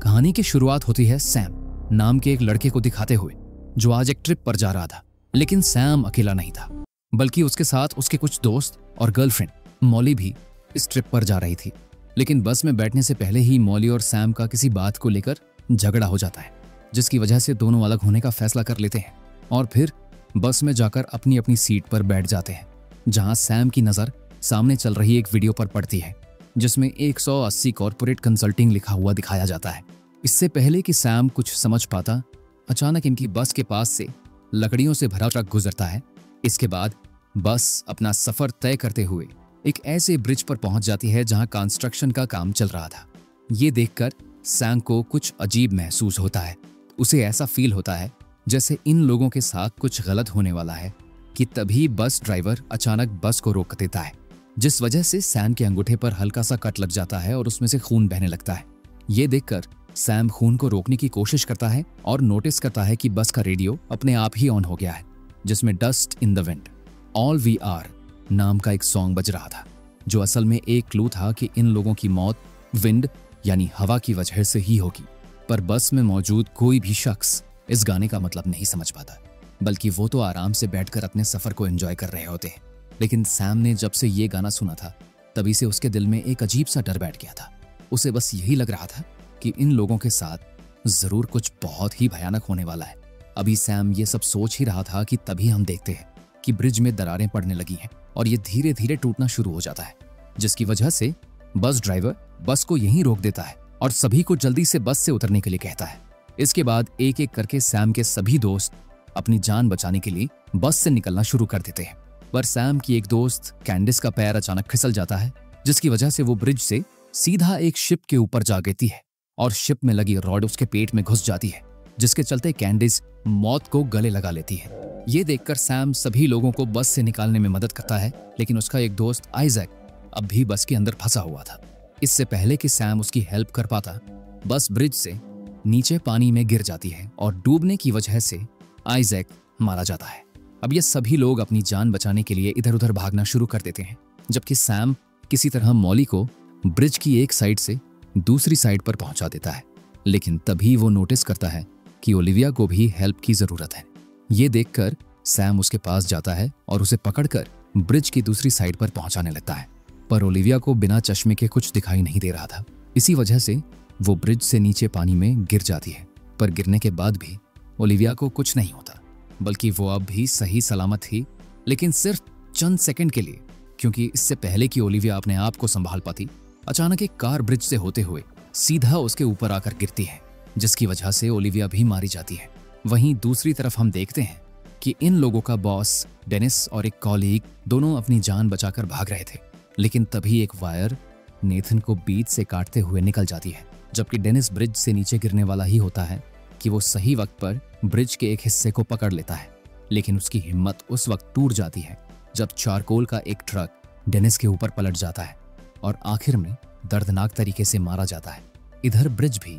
कहानी की शुरुआत होती है सैम नाम के एक लड़के को दिखाते हुए, जो आज एक ट्रिप पर जा रहा था। लेकिन सैम अकेला नहीं था, बल्कि उसके साथ उसके कुछ दोस्त और गर्लफ्रेंड मॉली भी इस ट्रिप पर जा रही थी। लेकिन बस में बैठने से पहले ही मॉली और सैम का किसी बात को लेकर झगड़ा हो जाता है, जिसकी वजह से दोनों अलग होने का फैसला कर लेते हैं और फिर बस में जाकर अपनी अपनी सीट पर बैठ जाते हैं, जहां सैम की नज़र सामने चल रही एक वीडियो पर पड़ती है जिसमें 180 कॉर्पोरेट कंसल्टिंग लिखा हुआ दिखाया जाता है। इससे पहले कि सैम कुछ समझ पाता, अचानक इनकी बस के पास से लकड़ियों से भरा ट्रक गुजरता है। इसके बाद बस अपना सफर तय करते हुए एक ऐसे ब्रिज पर पहुंच जाती है जहां कंस्ट्रक्शन का काम चल रहा था। ये देखकर सैम को कुछ अजीब महसूस होता है। उसे ऐसा फील होता है जैसे इन लोगों के साथ कुछ गलत होने वाला है कि तभी बस ड्राइवर अचानक बस को रोक देता है, जिस वजह से सैम के अंगूठे पर हल्का सा कट लग जाता है और उसमें से खून बहने लगता है। ये देखकर सैम खून को रोकने की कोशिश करता है और नोटिस करता है कि बस का रेडियो अपने आप ही ऑन हो गया है, जिसमें dust in the wind all we are नाम का एक सॉन्ग बज रहा था, जो असल में एक क्लू था कि इन लोगों की मौत विंड यानी हवा की वजह से ही होगी। पर बस में मौजूद कोई भी शख्स इस गाने का मतलब नहीं समझ पाता, बल्कि वो तो आराम से बैठकर अपने सफर को एंजॉय कर रहे होते हैं। लेकिन सैम ने जब से ये गाना सुना था, तभी से उसके दिल में एक अजीब सा डर बैठ गया था। उसे बस यही लग रहा था कि इन लोगों के साथ जरूर कुछ बहुत ही भयानक होने वाला है। अभी सैम ये सब सोच ही रहा था कि तभी हम देखते हैं कि ब्रिज में दरारें पड़ने लगी हैं और ये धीरे धीरे टूटना शुरू हो जाता है, जिसकी वजह से बस ड्राइवर बस को यहीं रोक देता है और सभी को जल्दी से बस से उतरने के लिए कहता है। इसके बाद एक एक करके सैम के सभी दोस्त अपनी जान बचाने के लिए बस से निकलना शुरू कर देते हैं। पर सैम की एक दोस्त कैंडिस का पैर अचानक फिसल जाता है, जिसकी वजह से वो ब्रिज से सीधा एक शिप के ऊपर जा गिरती है और शिप में लगी रॉड उसके पेट में घुस जाती है, जिसके चलते कैंडिस मौत को गले लगा लेती है। ये देखकर सैम सभी लोगों को बस से निकालने में मदद करता है, लेकिन उसका एक दोस्त आइजैक अब भी बस के अंदर फंसा हुआ था। इससे पहले कि सैम उसकी हेल्प कर पाता, बस ब्रिज से नीचे पानी में गिर जाती है और डूबने की वजह से आइजैक मारा जाता है। अब ये सभी लोग अपनी जान बचाने के लिए इधर उधर भागना शुरू कर देते हैं, जबकि सैम किसी तरह मॉली को ब्रिज की एक साइड से दूसरी साइड पर पहुंचा देता है। लेकिन तभी वो नोटिस करता है कि ओलिविया को भी हेल्प की जरूरत है। ये देखकर सैम उसके पास जाता है और उसे पकड़कर ब्रिज की दूसरी साइड पर पहुंचाने लगता है। पर ओलिविया को बिना चश्मे के कुछ दिखाई नहीं दे रहा था। इसी वजह से वो ब्रिज से नीचे पानी में गिर जाती है। पर गिरने के बाद भी ओलिविया को कुछ नहीं होता, बल्कि वो अब भी सही सलामत थी, लेकिन सिर्फ चंद सेकंड के लिए, क्योंकि इससे पहले कि ओलिविया अपने आप को संभाल पाती, अचानक एक कार ब्रिज से होते हुए सीधा उसके ऊपर आकर गिरती है, जिसकी वजह से ओलिविया भी मारी जाती है। वहीं दूसरी तरफ हम देखते हैं कि इन लोगों का बॉस डेनिस और एक कॉलीग दोनों अपनी जान बचाकर भाग रहे थे, लेकिन तभी एक वायर नेथन को बीच से काटते हुए निकल जाती है। जबकि डेनिस ब्रिज से नीचे गिरने वाला ही होता है कि वो सही वक्त पर ब्रिज के एक हिस्से को पकड़ लेता है, लेकिन उसकी हिम्मत उस वक्त टूट जाती है जब चारकोल का एक ट्रक डेनिस के ऊपर पलट जाता है और आखिर में दर्दनाक तरीके से मारा जाता है। इधर ब्रिज भी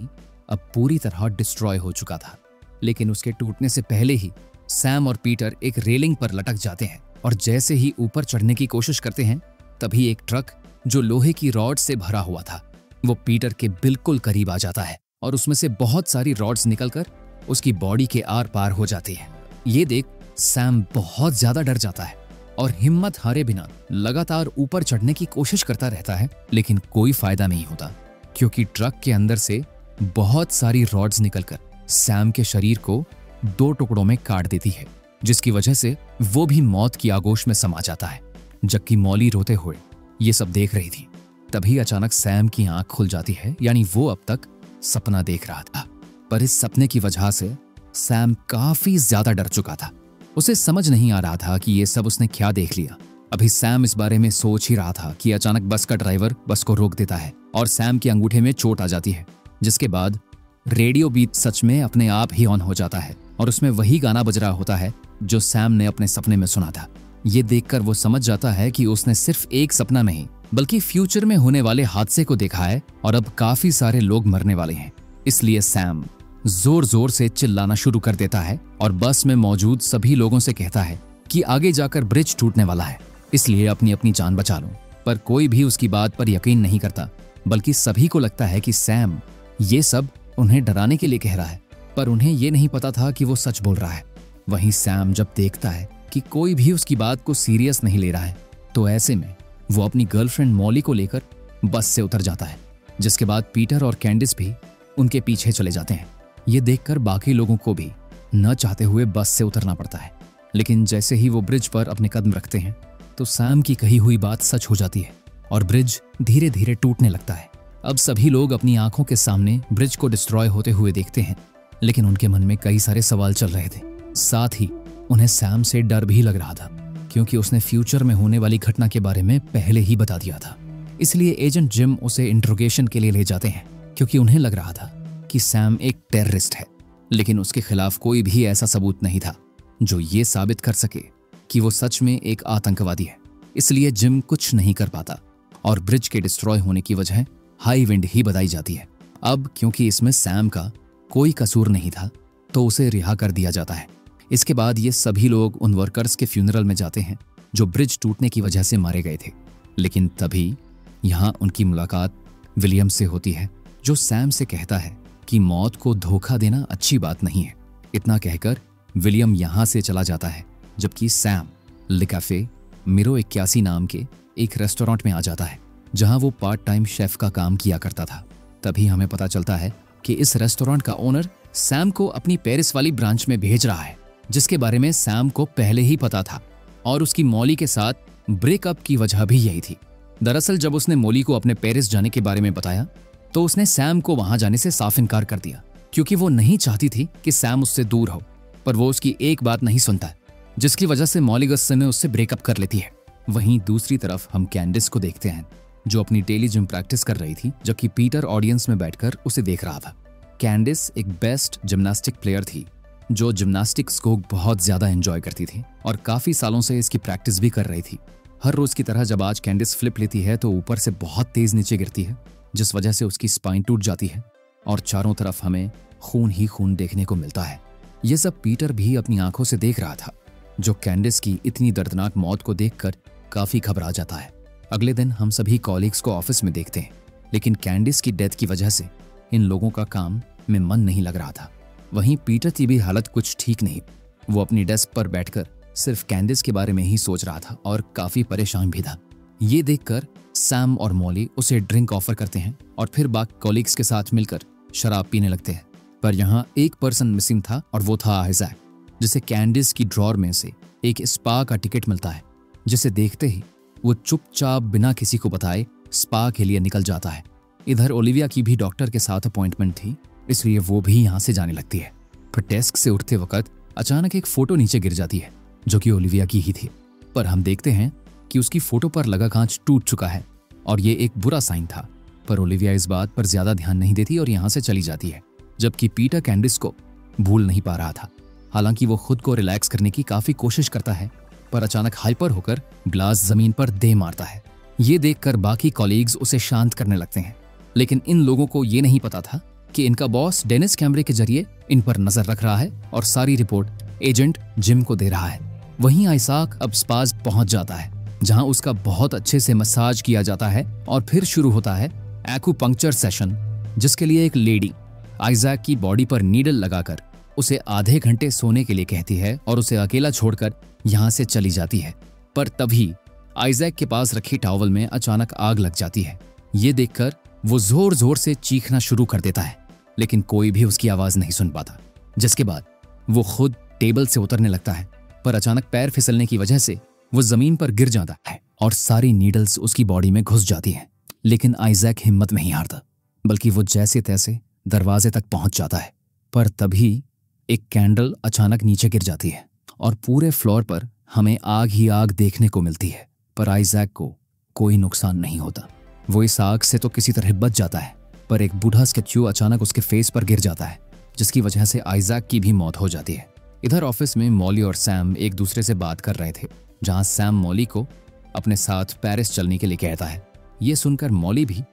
अब पूरी तरह डिस्ट्रॉय हो चुका था, लेकिन उसके टूटने से पहले ही सैम और पीटर एक रेलिंग पर लटक जाते हैं और जैसे ही ऊपर चढ़ने की कोशिश करते हैं, तभी एक ट्रक जो लोहे की रॉड से भरा हुआ था वो पीटर के बिल्कुल करीब आ जाता है और उसमें से बहुत सारी रॉड्स निकलकर उसकी बॉडी के आर पार हो जाती है। ये देख सैम बहुत ज्यादा डर जाता है और हिम्मत हारे बिना लगातार ऊपर चढ़ने की कोशिश करता रहता है, लेकिन कोई फायदा नहीं होता, क्योंकि ट्रक के अंदर से बहुत सारी रॉड्स निकलकर सैम के शरीर को दो टुकड़ों में काट देती है, जिसकी वजह से वो भी मौत की आगोश में समा जाता है। जबकि मॉली रोते हुए ये सब देख रही थी, तभी अचानक सैम की आंख खुल जाती है, यानी वो अब तक सपना देख रहा था। पर इस सपने की वजह से सैम काफी ज्यादा डर चुका था। उसे समझ नहीं आ रहा था कि ये सब उसने क्या देख लिया। अभी सैम इस बारे में सोच ही रहा था कि अचानक बस का ड्राइवर बस को रोक देता है और सैम के अंगूठे में चोट आ जाती है, जिसके बाद रेडियो बीट सच में अपने आप ही ऑन हो जाता है और उसमें वही गाना बज रहा होता है जो सैम ने अपने सपने में सुना था। ये देखकर वो समझ जाता है कि उसने सिर्फ एक सपना नहीं, बल्कि फ्यूचर में होने वाले हादसे को देखा है और अब काफी सारे लोग मरने वाले हैं। इसलिए सैम जोर जोर से चिल्लाना शुरू कर देता है और बस में मौजूद सभी लोगों से कहता है कि आगे जाकर ब्रिज टूटने वाला है, इसलिए अपनी अपनी जान बचा लो। पर कोई भी उसकी बात पर यकीन नहीं करता, बल्कि सभी को लगता है कि सैम ये सब उन्हें डराने के लिए कह रहा है, पर उन्हें ये नहीं पता था कि वो सच बोल रहा है। वहीं सैम जब देखता है कि कोई भी उसकी बात को सीरियस नहीं ले रहा है, तो ऐसे में वो अपनी गर्लफ्रेंड मॉली को लेकर बस से उतर जाता है, जिसके बाद पीटर और कैंडिस भी उनके पीछे चले जाते हैं। ये देखकर बाकी लोगों को भी न चाहते हुए बस से उतरना पड़ता है। लेकिन जैसे ही वो ब्रिज पर अपने कदम रखते हैं तो सैम की कही हुई बात सच हो जाती है और ब्रिज धीरे धीरे टूटने लगता है। अब सभी लोग अपनी आंखों के सामने ब्रिज को डिस्ट्रॉय होते हुए देखते हैं, लेकिन उनके मन में कई सारे सवाल चल रहे थे। साथ ही उन्हें सैम से डर भी लग रहा था, क्योंकि उसने फ्यूचर में होने वाली घटना के बारे में पहले ही बता दिया था। इसलिए एजेंट जिम उसे इंट्रोगेशन के लिए ले जाते हैं, क्योंकि उन्हें लग रहा था कि सैम एक टेररिस्ट है, लेकिन उसके खिलाफ कोई भी ऐसा सबूत नहीं था जो ये साबित कर सके कि वो सच में एक आतंकवादी है। इसलिए जिम कुछ नहीं कर पाता और ब्रिज के डिस्ट्रॉय होने की वजह हाई विंड ही बताई जाती है। अब क्योंकि इसमें सैम का कोई कसूर नहीं था, तो उसे रिहा कर दिया जाता है। इसके बाद ये सभी लोग उन वर्कर्स के फ्यूनरल में जाते हैं जो ब्रिज टूटने की वजह से मारे गए थे। लेकिन तभी यहाँ उनकी मुलाकात विलियम से होती है, जो सैम से कहता है कि मौत को धोखा देना अच्छी बात नहीं है। इतना कहकर विलियम यहाँ से चला जाता है, जबकि सैम ले कैफे मिरो 81 नाम के एक रेस्टोरेंट में आ जाता है, जहाँ वो पार्ट टाइम शेफ का काम किया करता था। तभी हमें पता चलता है कि इस रेस्टोरेंट का ओनर सैम को अपनी पेरिस वाली ब्रांच में भेज रहा है, जिसके बारे में सैम को पहले ही पता था और उसकी मॉली के साथ ब्रेकअप की वजह भी यही थी। दरअसल जब उसने मॉली को अपने पेरिस जाने के बारे में बताया तो उसने सैम को वहां जाने से साफ इनकार कर दिया, क्योंकि वो नहीं चाहती थी कि सैम उससे दूर हो। पर वो उसकी एक बात नहीं सुनता, जिसकी वजह से मॉली गुस्से में उससे ब्रेकअप कर लेती है। वहीं दूसरी तरफ हम कैंडिस को देखते हैं, जो अपनी डेली जिम प्रैक्टिस कर रही थी, जबकि पीटर ऑडियंस में बैठकर उसे देख रहा था। कैंडिस एक बेस्ट जिम्नास्टिक प्लेयर थी, जो जिम्नास्टिक्स को बहुत ज्यादा एंजॉय करती थी और काफी सालों से इसकी प्रैक्टिस भी कर रही थी। हर रोज की तरह जब आज कैंडिस फ्लिप लेती है तो ऊपर से बहुत तेज नीचे गिरती है, जिस वजह से उसकी स्पाइन टूट जाती है और चारों तरफ हमें खून ही खून देखने को मिलता है। ये सब पीटर भी अपनी आंखों से देख रहा था, जो कैंडिस की इतनी दर्दनाक मौत को देखकर काफी घबरा जाता है। अगले दिन हम सभी कॉलीग्स को ऑफिस में देखते हैं, लेकिन कैंडिस की डेथ की वजह से इन लोगों का काम में मन नहीं लग रहा था। वहीं पीटर की भी हालत कुछ ठीक नहीं। वो अपनी डेस्क पर बैठकर सिर्फ कैंडिस के बारे में ही सोच रहा था और काफी परेशान भी था। ये देखकर सैम और मॉली उसे ड्रिंक ऑफर करते हैं और फिर बाकी कॉलीग्स के साथ मिलकर शराब पीने लगते हैं। पर यहाँ एक पर्सन मिसिंग था और वो था आइजैक, जिसे कैंडिस की ड्रॉर में से एक स्पा का टिकट मिलता है, जिसे देखते ही वो चुपचाप बिना किसी को बताए स्पा के लिए निकल जाता है। इधर ओलिविया की भी डॉक्टर के साथ अपॉइंटमेंट थी, इसलिए वो भी यहाँ से जाने लगती है। फिर डेस्क से उठते वक्त अचानक एक फोटो नीचे गिर जाती है, जो कि ओलिविया की ही थी। पर हम देखते हैं कि उसकी फोटो पर लगा कांच टूट चुका है और ये एक बुरा साइन था। पर ओलिविया इस बात पर ज्यादा ध्यान नहीं देती और यहाँ से चली जाती है, जबकि पीटर कैंडिस को भूल नहीं पा रहा था। हालांकि वो खुद को रिलैक्स करने की काफी कोशिश करता है, पर अचानक हाइपर होकर ब्लास जमीन पर दे मारता है। ये देखकर बाकी कॉलीग्स उसे शांत करने लगते हैं, लेकिन इन लोगों को ये नहीं पता था कि इनका बॉस डेनिस कैमरे के जरिए इन पर नजर रख रहा है और सारी रिपोर्ट एजेंट जिम को दे रहा है। वहीं आइसाक अब स्पाज पहुंच जाता है, जहां उसका बहुत अच्छे से मसाज किया जाता है और फिर शुरू होता है एक्यूपंक्चर सेशन, जिसके लिए एक लेडी आइजैक की बॉडी पर नीडल लगाकर उसे आधे घंटे सोने के लिए कहती है और उसे अकेला छोड़कर यहाँ से चली जाती है। पर तभी आइजैक के पास रखी टॉवल में अचानक आग लग जाती है। ये देखकर वो जोर जोर से चीखना शुरू कर देता है, लेकिन कोई भी उसकी आवाज नहीं सुन पाता, जिसके बाद वो खुद टेबल से उतरने लगता है। पर अचानक पैर फिसलने की वजह से वो जमीन पर गिर जाता है और सारी नीडल्स उसकी बॉडी में घुस जाती हैं। लेकिन आइजैक हिम्मत नहीं हारता, बल्कि वो जैसे तैसे दरवाजे तक पहुंच जाता है। पर तभी एक कैंडल अचानक नीचे गिर जाती है और पूरे फ्लोर पर हमें आग ही आग देखने को मिलती है। पर आइजैक को कोई नुकसान नहीं होता। वो इस आग से तो किसी तरह बच जाता है, पर एक बूढ़ा स्टैच्यू अचानक उसके फेस पर गिर जाता है, जिसकी वजह से आइजैक की भी मौत हो जाती है। इधर ऑफिस में मॉली और सैम एक दूसरे से बात कर रहे थे, जहां सैम मॉली को अपने साथ पेरिस चलने के लिए कहता है। ये सुनकर मॉली भी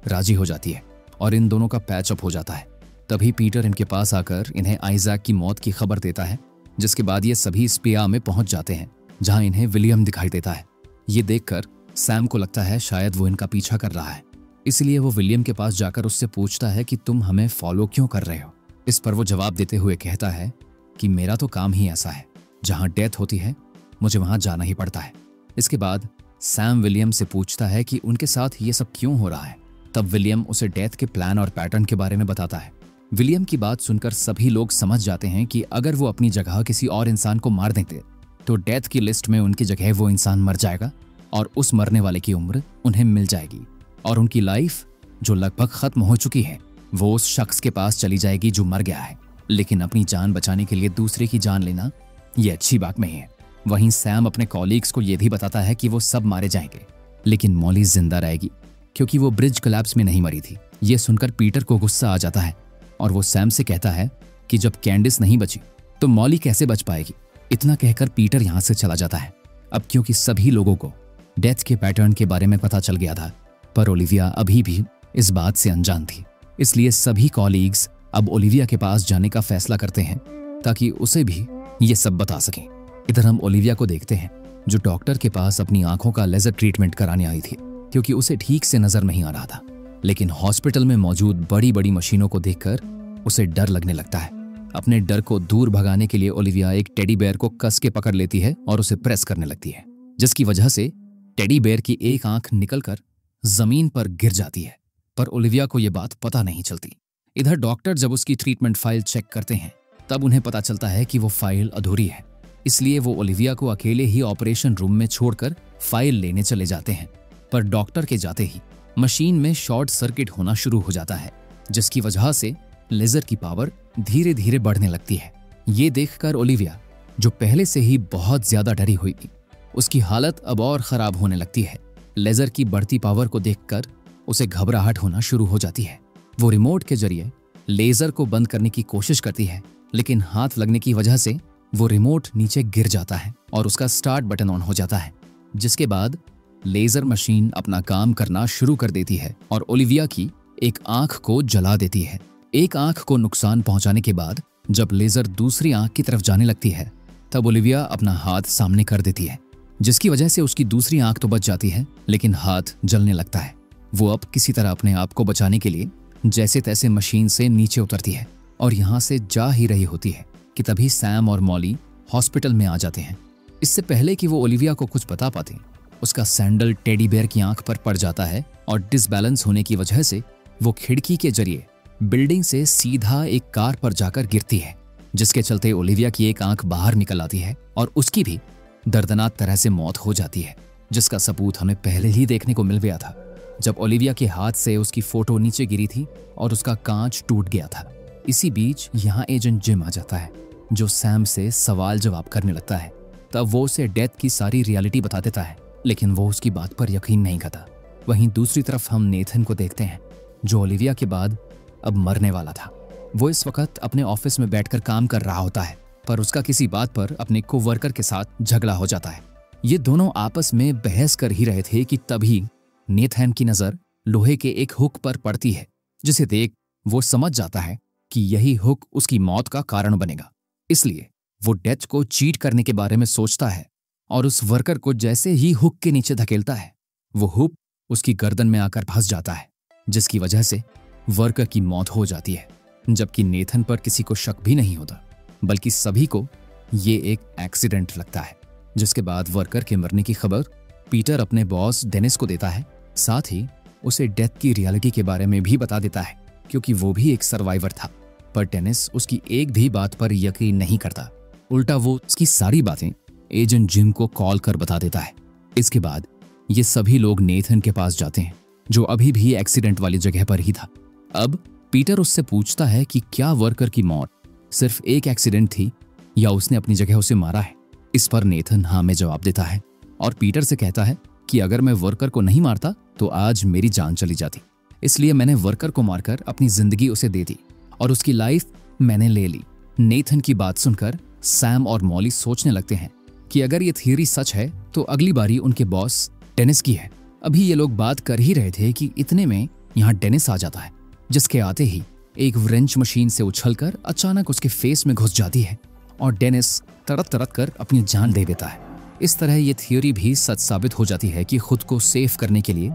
राजी हो जाती है और इन दोनों का पैचअप हो जाता है। तभी पीटर इनके पास आकर इन्हें आइजैक की मौत की खबर देता है, जिसके बाद ये सभी स्पिया में पहुंच जाते हैं, जहां इन्हें विलियम दिखाई देता है। ये देखकर सैम को लगता है शायद वो इनका पीछा कर रहा है, इसलिए वो विलियम के पास जाकर उससे पूछता है कि तुम हमें फॉलो क्यों कर रहे हो। इस पर वो जवाब देते हुए कहता है कि मेरा तो काम ही ऐसा है, जहां डेथ होती है मुझे वहां जाना ही पड़ता है। इसके बाद सैम विलियम से पूछता है कि उनके साथ ये सब क्यों हो रहा है। तब विलियम उसे डेथ के प्लान और पैटर्न के बारे में बताता है। विलियम की बात सुनकर सभी लोग समझ जाते हैं कि अगर वो अपनी जगह किसी और इंसान को मार देते तो डेथ की लिस्ट में उनकी जगह वो इंसान मर जाएगा और उस मरने वाले की उम्र उन्हें मिल जाएगी और उनकी लाइफ जो लगभग खत्म हो चुकी है वो उस शख्स के पास चली जाएगी जो मर गया है। लेकिन अपनी जान बचाने के लिए दूसरे की जान लेना ये अच्छी बात नहीं है। वहीं सैम अपने कॉलीग्स को यह भी बताता है कि वो सब मारे जाएंगे, लेकिन मॉली जिंदा रहेगी क्योंकि वो ब्रिज कोलैप्स में नहीं मरी थी। ये सुनकर पीटर को गुस्सा आ जाता है और वो सैम से कहता है कि जब कैंडिस नहीं बची तो मॉली कैसे बच पाएगी। इतना कहकर पीटर यहां से चला जाता है। अब क्योंकि सभी लोगों को डेथ के पैटर्न के बारे में पता चल गया था, पर ओलिविया अभी भी इस बात से अनजान थी। इसलिए सभी कॉलीग्स अब ओलिविया के पास जाने का फैसला करते हैं ताकि उसे भी ये सब बता सकें। इधर हम ओलिविया को देखते हैं जो डॉक्टर के पास अपनी आंखों का लेजर ट्रीटमेंट कराने आई थी क्योंकि उसे ठीक से नजर नहीं आ रहा था। लेकिन हॉस्पिटल में मौजूद बड़ी बड़ी मशीनों को देखकर उसे डर लगने लगता है। अपने डर को दूर भगाने के लिए ओलिविया एक टेडी बेयर को कस के पकड़ लेती है और उसे प्रेस करने लगती है, जिसकी वजह से टेडी बेयर की एक आंख निकलकर जमीन पर गिर जाती है। पर ओलिविया को यह बात पता नहीं चलती। इधर डॉक्टर जब उसकी ट्रीटमेंट फाइल चेक करते हैं तब उन्हें पता चलता है कि वो फाइल अधूरी है। इसलिए वो ओलिविया को अकेले ही ऑपरेशन रूम में छोड़कर फाइल लेने चले जाते हैं। पर डॉक्टर के जाते ही मशीन में शॉर्ट सर्किट होना शुरू हो जाता है, जिसकी वजह से लेजर की पावर धीरे धीरे बढ़ने लगती है। ये देखकर ओलिविया, जो पहले से ही बहुत ज्यादा डरी हुई थी, उसकी हालत अब और खराब होने लगती है। लेजर की बढ़ती पावर को देखकर उसे घबराहट होना शुरू हो जाती है। वो रिमोट के जरिए लेजर को बंद करने की कोशिश करती है, लेकिन हाथ लगने की वजह से वो रिमोट नीचे गिर जाता है और उसका स्टार्ट बटन ऑन हो जाता है, जिसके बाद लेजर मशीन अपना काम करना शुरू कर देती है और ओलिविया की एक आंख को जला देती है। एक आंख को नुकसान पहुंचाने के बाद जब लेजर दूसरी आंख की तरफ जाने लगती है तब ओलिविया अपना हाथ सामने कर देती है, जिसकी वजह से उसकी दूसरी आंख तो बच जाती है लेकिन हाथ जलने लगता है। वो अब किसी तरह अपने आप को बचाने के लिए जैसे तैसे मशीन से नीचे उतरती है और यहाँ से जा ही रही होती है कि तभी सैम और मॉली हॉस्पिटल में आ जाते हैं। इससे पहले कि वो ओलिविया को कुछ बता पाते, उसका सैंडल टेडी बेयर की आंख पर पड़ जाता है और डिसबैलेंस होने की वजह से वो खिड़की के जरिए बिल्डिंग से सीधा एक कार पर जाकर गिरती है, जिसके चलते ओलिविया की एक आंख बाहर निकल आती है और उसकी भी दर्दनाक तरह से मौत हो जाती है, जिसका सबूत हमें पहले ही देखने को मिल गया था जब ओलिविया के हाथ से उसकी फोटो नीचे गिरी थी और उसका कांच टूट गया था। इसी बीच यहाँ एजेंट जिम आ जाता है जो सैम से सवाल जवाब करने लगता है। तब वो उसे डेथ की सारी रियलिटी बता देता है, लेकिन वो उसकी बात पर यकीन नहीं करता। वहीं दूसरी तरफ हम नेथन को देखते हैं जो ओलिविया के बाद अब मरने वाला था। वो इस वक्त अपने ऑफिस में बैठकर काम कर रहा होता है, पर उसका किसी बात पर अपने कोवर्कर के साथ झगड़ा हो जाता है। ये दोनों आपस में बहस कर ही रहे थे कि तभी नेथन की नजर लोहे के एक हुक पर पड़ती है, जिसे देख वो समझ जाता है कि यही हुक उसकी मौत का कारण बनेगा। इसलिए वो डेथ को चीट करने के बारे में सोचता है और उस वर्कर को जैसे ही हुक के नीचे धकेलता है वो हुक उसकी गर्दन में आकर फंस जाता है, जिसकी वजह से वर्कर की मौत हो जाती है। जबकि नेथन पर किसी को शक भी नहीं होता, बल्कि सभी को ये एक एक्सीडेंट लगता है। जिसके बाद वर्कर के मरने की खबर पीटर अपने बॉस डेनिस को देता है, साथ ही उसे डेथ की रियलिटी के बारे में भी बता देता है क्योंकि वो भी एक सर्वाइवर था। पर डेनिस उसकी एक भी बात पर यकीन नहीं करता, उल्टा वो उसकी सारी बातें एजेंट जिम को कॉल कर बता देता है। इसके बाद ये सभी लोग नेथन के पास जाते हैं जो अभी भी एक्सीडेंट वाली जगह पर ही था। अब पीटर उससे पूछता है कि क्या वर्कर की मौत सिर्फ एक एक्सीडेंट थी या उसने अपनी जगह उसे मारा है। इस पर नेथन हाँ में जवाब देता है और पीटर से कहता है कि अगर मैं वर्कर को नहीं मारता तो आज मेरी जान चली जाती, इसलिए मैंने वर्कर को मारकर अपनी जिंदगी उसे दे दी और उसकी लाइफ मैंने ले ली। नेथन की बात सुनकर सैम और मॉली सोचने लगते हैं कि अगर ये थियरी सच है तो अगली बारी उनके बॉस डेनिस की है। अभी ये लोग बात कर ही रहे थे कि इतने में यहाँ डेनिस आ जाता है, जिसके आते ही एक व्रेंच मशीन से उछलकर अचानक उसके फेस में घुस जाती है और डेनिस तड़प तड़प कर अपनी जान दे देता है। इस तरह ये थियोरी भी सच साबित हो जाती है कि खुद को सेफ करने के लिए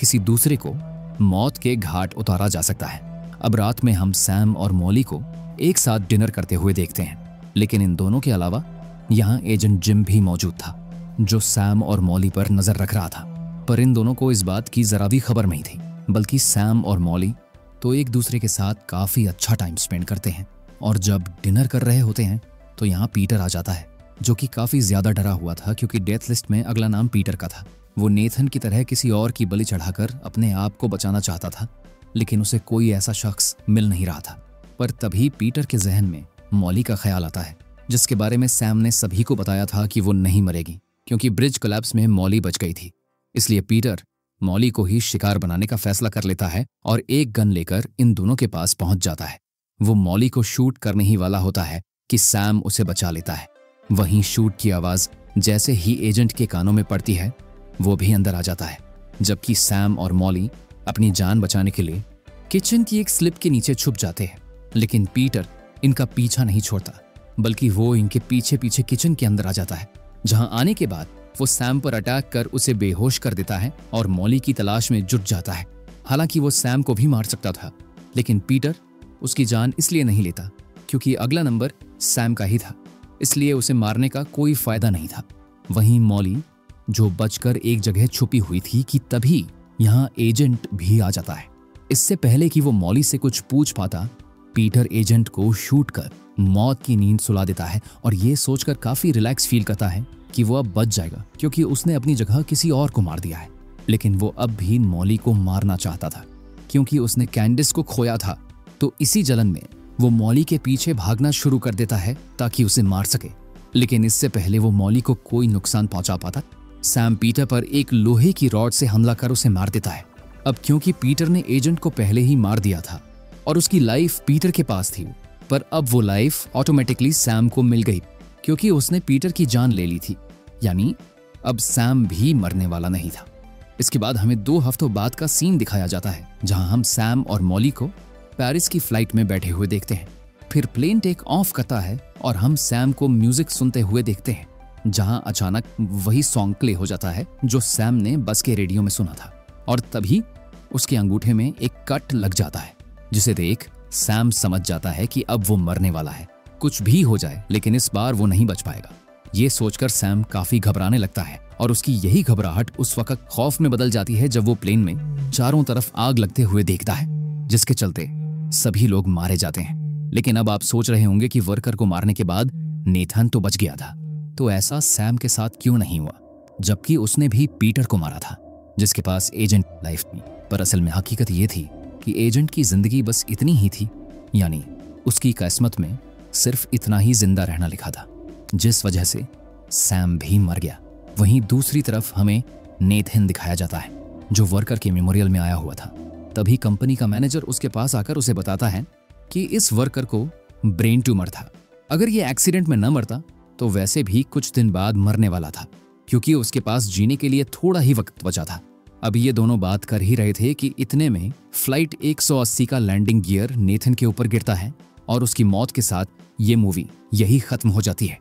किसी दूसरे को मौत के घाट उतारा जा सकता है। अब रात में हम सैम और मॉली को एक साथ डिनर करते हुए देखते हैं, लेकिन इन दोनों के अलावा यहाँ एजेंट जिम भी मौजूद था, जो सैम और मॉली पर नजर रख रहा था। पर इन दोनों को इस बात की जरा भी खबर नहीं थी, बल्कि सैम और मॉली तो एक दूसरे के साथ काफी अच्छा टाइम स्पेंड करते हैं। और जब डिनर कर रहे होते हैं तो यहाँ पीटर आ जाता है, जो कि काफी ज्यादा डरा हुआ था क्योंकि डेथ लिस्ट में अगला नाम पीटर का था। वो नेथन की तरह किसी और की बलि चढ़ाकर अपने आप को बचाना चाहता था, लेकिन उसे कोई ऐसा शख्स मिल नहीं रहा था। पर तभी पीटर के जहन में मॉली का ख्याल आता है, जिसके बारे में सैम ने सभी को बताया था कि वो नहीं मरेगी, क्योंकि ब्रिज कोलैप्स में मॉली बच गई थी। इसलिए पीटर मॉली को ही शिकार बनाने का फैसला कर लेता है और एक गन लेकर इन दोनों के पास पहुंच जाता है। वो मॉली को शूट करने ही वाला होता है कि सैम उसे बचा लेता है। वहीं शूट की आवाज जैसे ही एजेंट के कानों में पड़ती है, वो भी अंदर आ जाता है, जबकि सैम और मॉली अपनी जान बचाने के लिए किचन की एक स्लिप के नीचे छुप जाते हैं। लेकिन पीटर इनका पीछा नहीं छोड़ता, बल्कि वो इनके पीछे पीछे किचन के अंदर आ जाता है, जहां आने के बाद वो सैम पर अटैक कर उसे बेहोश कर देता है और मॉली की तलाश में जुट जाता है। हालांकि वो सैम को भी मार सकता था, लेकिन पीटर उसकी जान इसलिए नहीं लेता क्योंकि अगला नंबर सैम का ही था, इसलिए उसे मारने का कोई फायदा नहीं था। वहीं मॉली, जो बचकर एक जगह छुपी हुई थी, कि तभी यहाँ एजेंट भी आ जाता है। इससे पहले कि वो मॉली से कुछ पूछ पाता, पीटर एजेंट को शूट कर मौत की नींद सुला देता है और ये सोचकर काफी रिलैक्स फील करता है कि वो अब बच जाएगा, क्योंकि उसने अपनी जगह किसी और को मार दिया है। लेकिन वो अब भी मॉली को मारना चाहता था, क्योंकि उसने कैंडिस को खोया था। तो इसी जलन में वो मॉली के पीछे भागना शुरू कर देता है ताकि उसे मार सके। लेकिन इससे पहले वो मॉली को कोई नुकसान पहुंचा पाता, सैम पीटर पर एक लोहे की रॉड से हमला कर उसे मार देता है। अब क्योंकि पीटर ने एजेंट को पहले ही मार दिया था और उसकी लाइफ पीटर के पास थी, पर अब वो लाइफ ऑटोमेटिकली सैम को मिल गई, क्योंकि उसने पीटर की जान ले ली थी। यानी अब सैम भी मरने वाला नहीं था। इसके बाद हमें 2 हफ्तों बाद का सीन दिखाया जाता है, जहां हम सैम और मॉली को पेरिस की फ्लाइट में बैठे हुए देखते हैं। फिर प्लेन टेक ऑफ करता है और हम सैम को म्यूजिक सुनते हुए देखते हैं, जहां अचानक वही सॉन्ग प्ले हो जाता है जो सैम ने बस के रेडियो में सुना था। और तभी उसके अंगूठे में एक कट लग जाता है, जिसे देख सैम समझ जाता है कि अब वो मरने वाला है। कुछ भी हो जाए, लेकिन इस बार वो नहीं बच पाएगा। ये सोचकर सैम काफी घबराने लगता है और उसकी यही घबराहट उस वक्त खौफ में बदल जाती है जब वो प्लेन में चारों तरफ आग लगते हुए देखता है, जिसके चलते सभी लोग मारे जाते हैं। लेकिन अब आप सोच रहे होंगे कि वर्कर को मारने के बाद नेथन तो बच गया था, तो ऐसा सैम के साथ क्यों नहीं हुआ, जबकि उसने भी पीटर को मारा था, जिसके पास एजेंट लाइफ थी। पर असल में हकीकत ये थी कि एजेंट की जिंदगी बस इतनी ही थी, यानी उसकी किस्मत में सिर्फ इतना ही जिंदा रहना लिखा था, जिस वजह से सैम भी मर गया। वहीं दूसरी तरफ हमें नेथन दिखाया जाता है, जो वर्कर के मेमोरियल में आया हुआ था। तभी कंपनी का मैनेजर उसके पास आकर उसे बताता है कि इस वर्कर को ब्रेन ट्यूमर था। अगर ये एक्सीडेंट में न मरता तो वैसे भी कुछ दिन बाद मरने वाला था, क्योंकि उसके पास जीने के लिए थोड़ा ही वक्त बचा था। अब ये दोनों बात कर ही रहे थे कि इतने में फ्लाइट 180 का लैंडिंग गियर नेथन के ऊपर गिरता है और उसकी मौत के साथ ये मूवी यही खत्म हो जाती है।